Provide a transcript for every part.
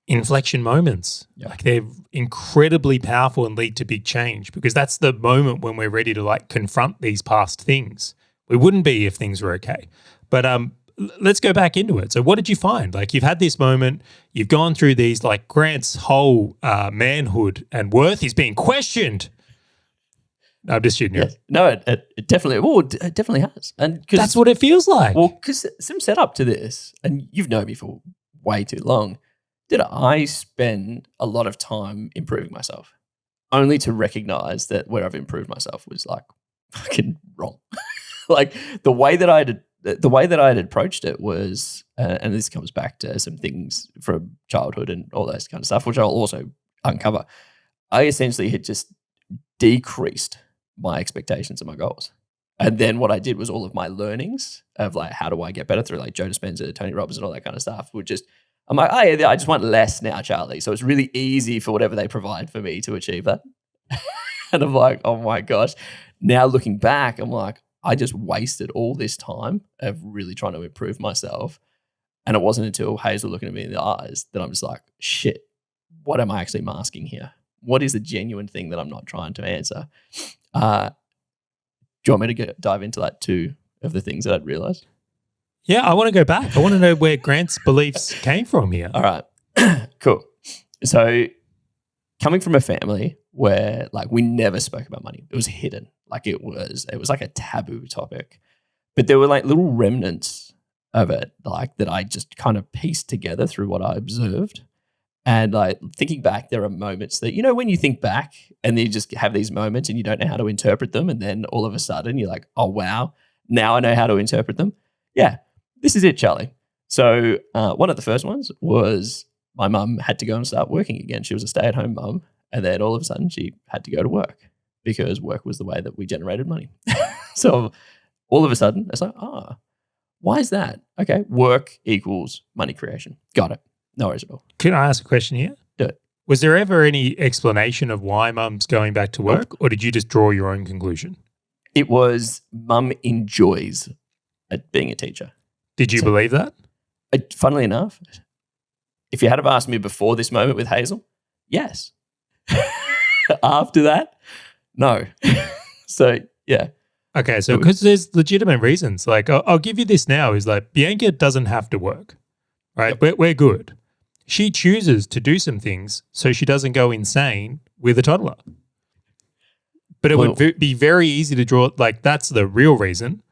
inflection moments. Yeah. Like they're incredibly powerful and lead to big change because that's the moment when we're ready to like confront these past things. We wouldn't be if things were okay. But let's go back into it. So what did you find? Like you've had this moment, you've gone through these, like Grant's whole manhood and worth is being questioned. I'm just shooting you. Yes. No, it definitely, it definitely has. And that's what it feels like. Well, because some setup to this, and you've known me for way too long, did I spend a lot of time improving myself only to recognize that where I've improved myself was like fucking wrong. Like the way that I had approached it was, and this comes back to some things from childhood and all that kind of stuff, which I'll also uncover. I essentially had just decreased my expectations and my goals. And then what I did was all of my learnings of like, how do I get better through like Joe Dispenza, Tony Robbins and all that kind of stuff would just, I'm like, oh yeah, I just want less now, Charlie. So it's really easy for whatever they provide for me to achieve that. And I'm like, oh my gosh. Now looking back, I'm like, I just wasted all this time of really trying to improve myself. And it wasn't until Hazel looking at me in the eyes that I'm just like, shit, what am I actually masking here? What is the genuine thing that I'm not trying to answer? Do you want me to dive into like two of the things that I'd realized? Yeah, I want to go back. I want to know where Grant's beliefs came from here. All right, cool. So coming from a family where like we never spoke about money, it was hidden. Like it was like a taboo topic, but there were like little remnants of it, like that I just kind of pieced together through what I observed. And like thinking back, there are moments that, you know, when you think back and then you just have these moments and you don't know how to interpret them. And then all of a sudden you're like, oh, wow, now I know how to interpret them. Yeah, this is it, Charlie. So one of the first ones was my mum had to go and start working again. She was a stay-at-home mum. And then all of a sudden she had to go to work because work was the way that we generated money. So all of a sudden it's like, why is that? Okay, work equals money creation. Got it. No worries at all. Can I ask a question here? Do it. Was there ever any explanation of why mum's going back to work, or did you just draw your own conclusion? It was mum enjoys being a teacher. Did you believe that? Funnily enough, if you had have asked me before this moment with Hazel, yes. After that, no. So, yeah. Okay, so because there's legitimate reasons. Like, I'll give you this now is like Bianca doesn't have to work, right? Yep. We're good. She chooses to do some things so she doesn't go insane with a toddler. But it would be very easy to draw, like that's the real reason.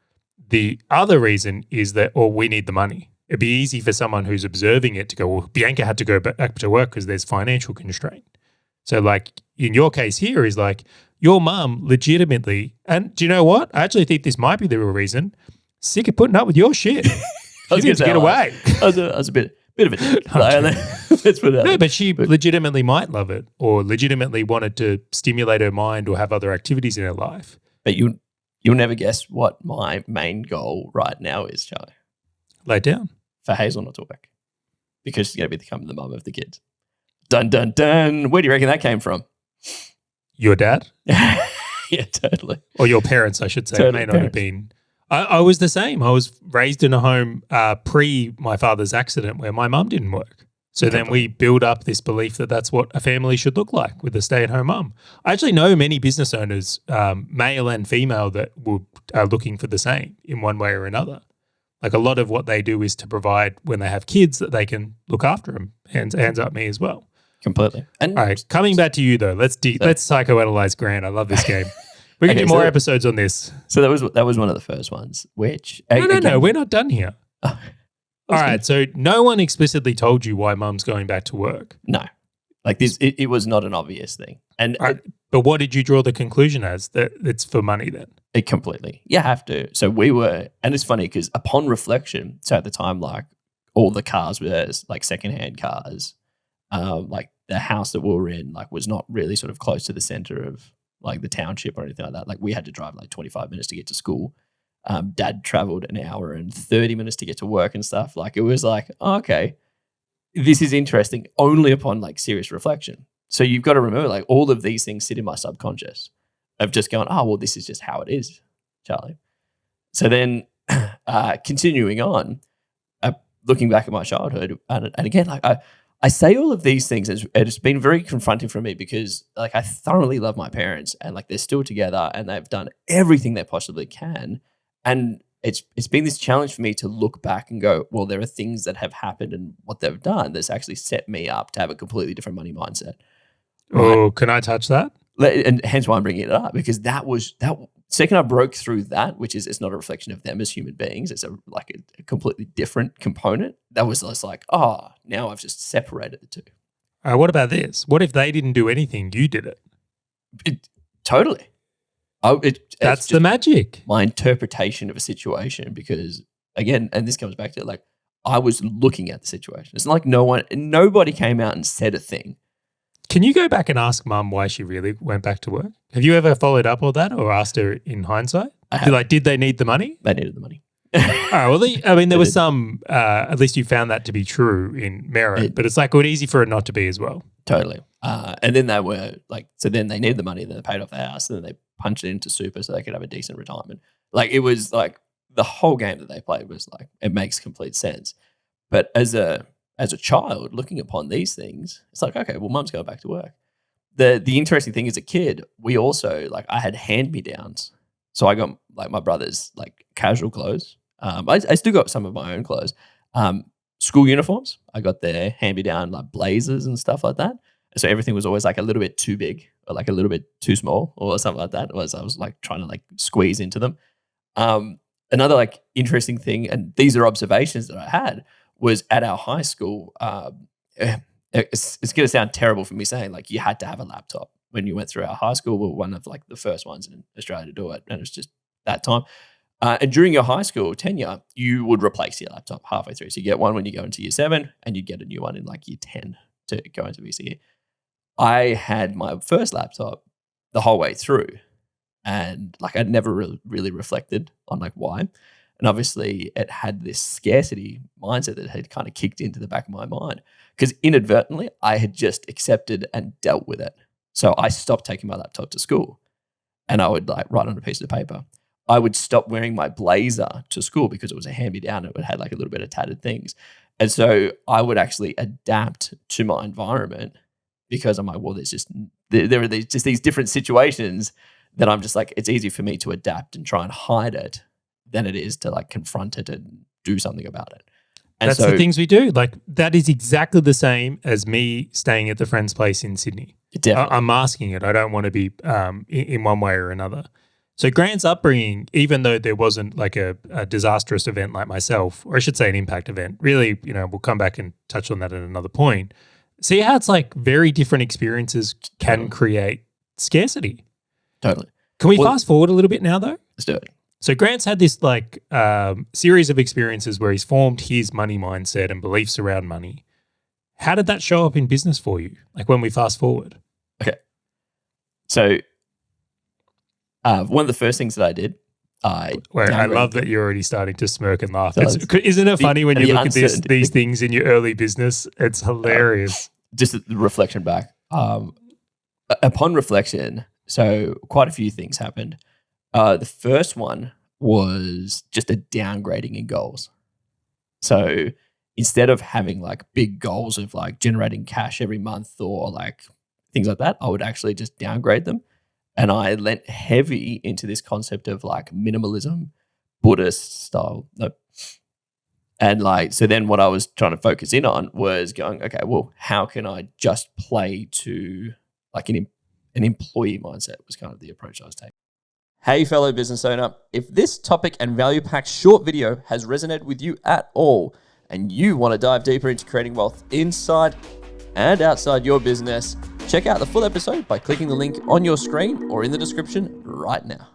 The other reason is that, we need the money. It'd be easy for someone who's observing it to go, well, Bianca had to go back to work because there's financial constraint. So like in your case here is like your mum legitimately, and do you know what? I actually think this might be the real reason, sick of putting up with your shit. She needs to get away. I was a bit of a dick. Let's put it out. No, but she legitimately might love it or legitimately wanted to stimulate her mind or have other activities in her life. But you'll never guess what my main goal right now is, Charlie. Lay it down. For Hazel not to work. Because she's going to become the mum of the kids. Dun, dun, dun. Where do you reckon that came from? Your dad? Yeah, totally. Or your parents, I should say. Totally, it may not have been. I was the same. I was raised in a home pre my father's accident where my mum didn't work. So then we build up this belief that that's what a family should look like with a stay-at-home mum. I actually know many business owners, male and female, that are looking for the same in one way or another. Like a lot of what they do is to provide when they have kids that they can look after them. Hands up me as well. Completely. And all right, coming back to you though, let's psychoanalyze Grant. I love this game. We can do more episodes on this. So that was one of the first ones. Which no, we're not done here. All right, so no one explicitly told you why mum's going back to work. No, like this, it was not an obvious thing. And but what did you draw the conclusion as that it's for money then? It completely. You have to. So we were, and it's funny because upon reflection, so at the time, like all the cars were like secondhand cars. Like the house that we were in, like was not really sort of close to the center of like the township or anything like that. Like we had to drive like 25 minutes to get to school. Dad traveled an hour and 30 minutes to get to work and stuff. Like it was like, oh, okay, this is interesting only upon like serious reflection. So you've got to remember like all of these things sit in my subconscious of just going, oh, well, this is just how it is, Charlie. So then continuing on, looking back at my childhood and again, like I I say all of these things, it's been very confronting for me because like I thoroughly love my parents and like they're still together and they've done everything they possibly can. And it's been this challenge for me to look back and go, well, there are things that have happened and what they've done that's actually set me up to have a completely different money mindset. Right? Oh, can I touch that? And hence why I'm bringing it up, because that second I broke through that, which is it's not a reflection of them as human beings, it's a completely different component. That was just like, now I've just separated the two. What about this? What if they didn't do anything? You did it. Totally. That's the magic. My interpretation of a situation, because again, and this comes back to like, I was looking at the situation. It's not like nobody came out and said a thing. Can you go back and ask Mum why she really went back to work? Have you ever followed up on that or asked her in hindsight? Did they need the money? They needed the money. There was some, at least you found that to be true in merit, but it's like it would easy for it not to be as well. Totally. And then they were like, so then they needed the money, then they paid off the house, and then they punched it into super so they could have a decent retirement. Like it was like the whole game that they played was like, it makes complete sense. But as a child looking upon these things, it's like, okay, well, Mum's going back to work. The interesting thing as a kid, we also like I had hand-me-downs. So I got like my brother's like casual clothes. I still got some of my own clothes. School uniforms, I got their hand-me-down like blazers and stuff like that. So everything was always like a little bit too big or like a little bit too small or something like that. I was like trying to like squeeze into them. Another like interesting thing, and these are observations that I had, was at our high school. It's going to sound terrible for me saying like you had to have a laptop when you went through our high school. We were one of like the first ones in Australia to do it, and it's just that time. And during your high school tenure, you would replace your laptop halfway through. So you get one when you go into year 7, and you get a new one in like year 10 to go into VCE. I had my first laptop the whole way through, and like I'd never really reflected on like why. And obviously it had this scarcity mindset that had kind of kicked into the back of my mind because inadvertently I had just accepted and dealt with it. So I stopped taking my laptop to school and I would like write on a piece of paper. I would stop wearing my blazer to school because it was a hand-me-down. It had like a little bit of tattered things. And so I would actually adapt to my environment because I'm like, well, there are these different situations that I'm just like, it's easy for me to adapt and try and hide it than it is to like confront it and do something about it. And that's the things we do. Like that is exactly the same as me staying at the friend's place in Sydney. I'm masking it. I don't want to be in one way or another. So Grant's upbringing, even though there wasn't like a disastrous event like myself, or I should say an impact event, really, we'll come back and touch on that at another point. See how it's like very different experiences can create scarcity. Totally. Can we fast forward a little bit now though? Let's do it. So Grant's had this like series of experiences where he's formed his money mindset and beliefs around money. How did that show up in business for you? Like when we fast forward. Okay. So one of the first things that I did, I love that you're already starting to smirk and laugh. Isn't it funny when you look at these things in your early business? It's hilarious. Just the reflection back. Upon reflection, so quite a few things happened. The first one was just a downgrading in goals. So instead of having like big goals of like generating cash every month or like things like that, I would actually just downgrade them. And I lent heavy into this concept of like minimalism, Buddhist style. And like, so then what I was trying to focus in on was going, okay, well, how can I just play to like an employee mindset was kind of the approach I was taking. Hey, fellow business owner, if this topic and value-packed short video has resonated with you at all and you want to dive deeper into creating wealth inside and outside your business, check out the full episode by clicking the link on your screen or in the description right now.